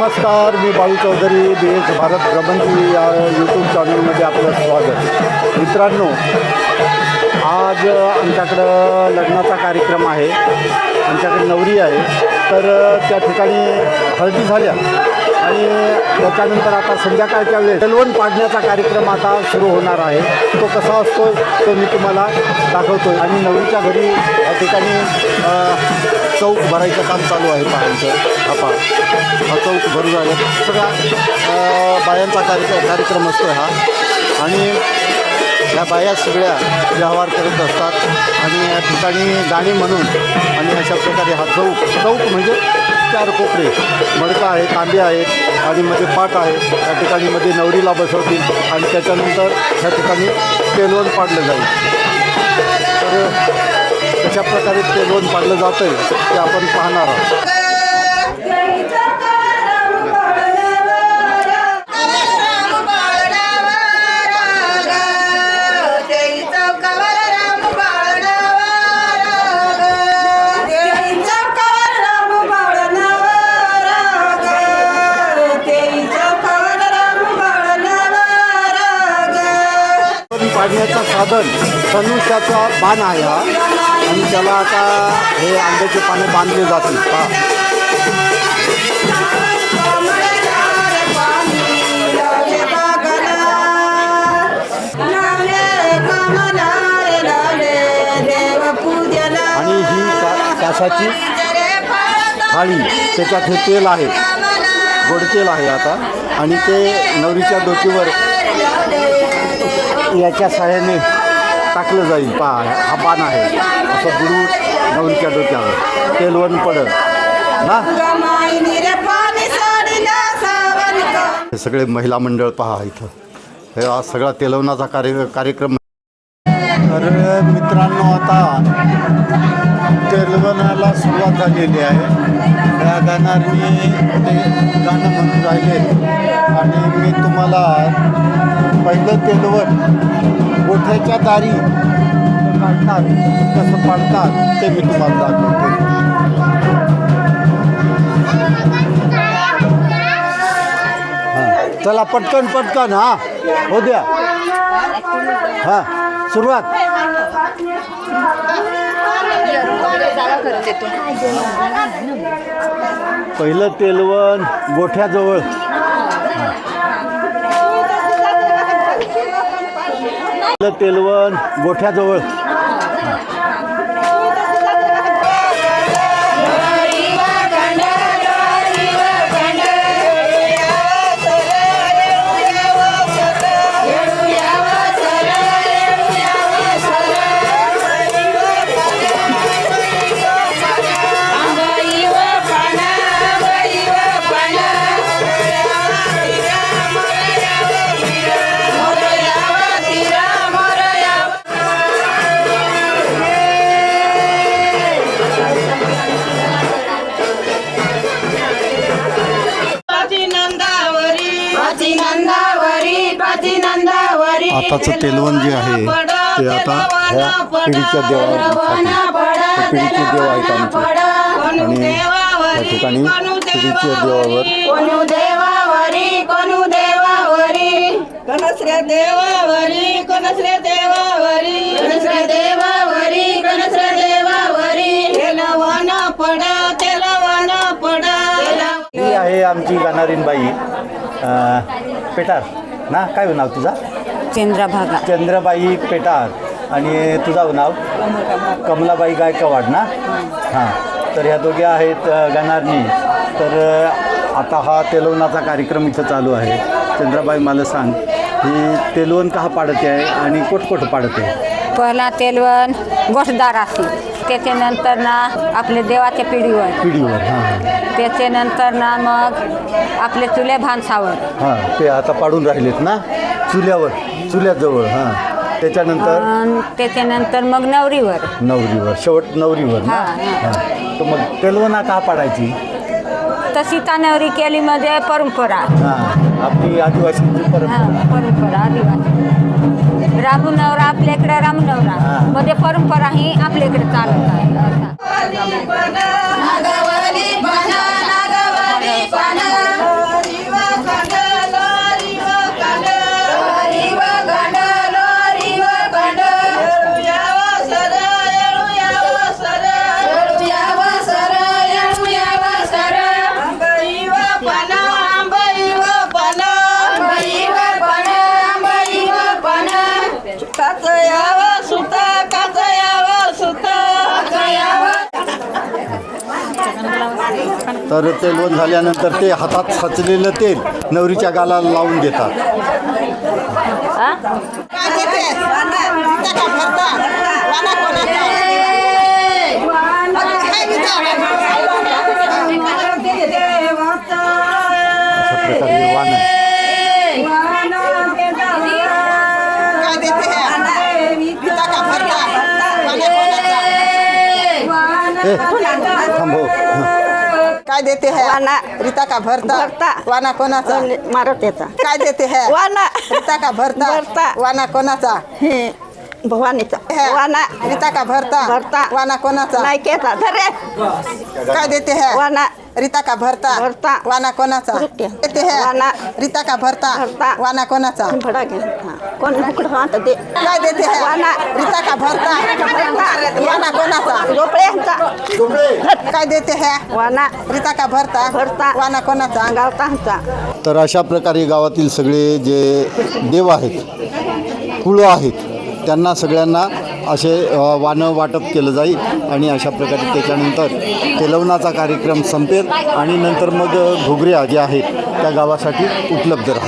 नमस्कार, मी बाळू चौधरी BH भारत भ्रमंती या यूट्यूब चॅनलमध्ये आपलं स्वागत. मित्रांनो, आज आमच्याकडं लग्नाचा कार्यक्रम आहे. आमच्याकडे नवरी आहे, तर त्या ठिकाणी हळदी झाल्या आणि त्याच्यानंतर आता संध्याकाळच्या वेळेस बेलवण पाडण्याचा कार्यक्रम आता सुरू होणार आहे. तो कसा असतो तो मी तुम्हाला दाखवतो. आणि नवरीच्या घरी या ठिकाणी चौक भरायचं काम चालू आहे. पाहायचं हा चौक भरू झाला सगळा बायांचा कार्यक्रम असतो हा. आणि ह्या बाया सगळ्या व्यवहार करत असतात आणि या ठिकाणी गाणी म्हणून आणि अशा प्रकारे हा चौक म्हणजे 4 कोपरे, मडका आहे, तांबे आहेत आणि मध्ये पाट आहे. त्या ठिकाणी मध्ये नवरीला बसवतील आणि त्याच्यानंतर ह्या ठिकाणी बेलवण पाडलं जाईल. तर कशा प्रकारे बेलवण पाडलं जातं आहे ते आपण पाहणार आहोत. पाडण्याचं साधन धनुष्याचा बाण आहे हा. आणि त्याला आता हे आंब्याचे पाने बांधले जातील. आणि ही कासाची थाळी, त्याच्यात हे तेल आहे, गोड तेल आहे आता. आणि ते नवरीच्या डोकीवर याच्या सहाय्याने टाकलं जाईल. पहा, हा बाण आहे, असं बुडवून नवरीच्या डोक्यावर तेलवण पडत ना. हे सगळे महिला मंडळ पहा इथं. हे हा सगळा तेलवणाचा कार्यक्रम. तर मित्रांनो, आता तेलवणाला सुरुवात झालेली आहे. त्या गाणाऱ्यांनी ते गाणं म्हणून राहिले आणि मी तुम्हाला पहिलं तेलवण गोठ्याच्या दारी काढतात, कसं पाडतात ते मी तुम्हाला दाखवतो. हां, चला पटकन हां, हो द्या. हां, सुरुवात. पहिलं तेलवण गोठ्याजवळ. तेलवण गोठ्याजवळ. आताचं तेलवण जे आहे ते आता ह्या पिढीच्या देवासाठी, पिढीचे देव आहेत आमचे. आणि या ठिकाणी पिढीच्या देवावर ही आहे आमची गाणारीन बाई पेटार ना. काय नाव तुझा? चंद्रबाई पेटार. आणि तुझं नाव? कमलाबाई गायकवाड ना. हां, तर ह्या दोघे आहेत गाणारनी. तर आता हा तेलवणाचा कार्यक्रम इथं चालू आहे. चंद्रबाई, मला सांग, ही तेलवण का पाडते आहे आणि कोट पाडते? पहिला तेलवण गोठदार असते, त्याच्यानंतर ना आपल्या देवाच्या पिढीवर. हां, त्याच्यानंतर ना मग आपले चुले भानसावर. हां, ते आता पाडून राहिलेत ना चुल्याजवळ. हां, त्याच्यानंतर मग नवरीवर शेवट नवरीवर ना. तर मग तेलवणा का पाडायची? तशी नवरी केली म्हणजे परंपरा. हां, आपली आदिवासींची परंपरा आदिवासी. रामनवरा आपल्याकडे रामनवरा म्हणजे परंपरा ही आपल्याकडे चालत आहे. तर तेलवण झाल्यानंतर ते हातात साचलेलं तेल नवरीच्या गालाला लावून देतात. अशा प्रकारे वाण आहे. थांबव. काय देते है वाना रीता का भरता वाना कोणाचा मारत येता काय देते है वाना रीता का भरता वाना कोणाचा हे भवानीचा है वाना रीता का भरता वाना कोणाचा नाही केता धरे काय देते है वाना रीता का भरता वाना कोणाचा रुट्या. देते है वाना रीता का भरता वाना कोणाचा भडा घे कोण हुकड आता दे काय देते है वाना रीता का भरता वाना कोणाचा झोपळे ह्यांचा काय देते है वाना रीता का भरता वाना कोणाचा गावता ह्यांचा. तर अशा प्रकारे गावातील सगळे जे देव आहेत, कुळं आहेत, त्यांना सगळ्यांना असे वाणं वाटप केलं जाईल आणि अशा प्रकारे त्याच्यानंतर तेलवणाचा कार्यक्रम संपेल आणि नंतर मग घुगऱ्या ज्या आहेत त्या गावासाठी उपलब्ध राहतील.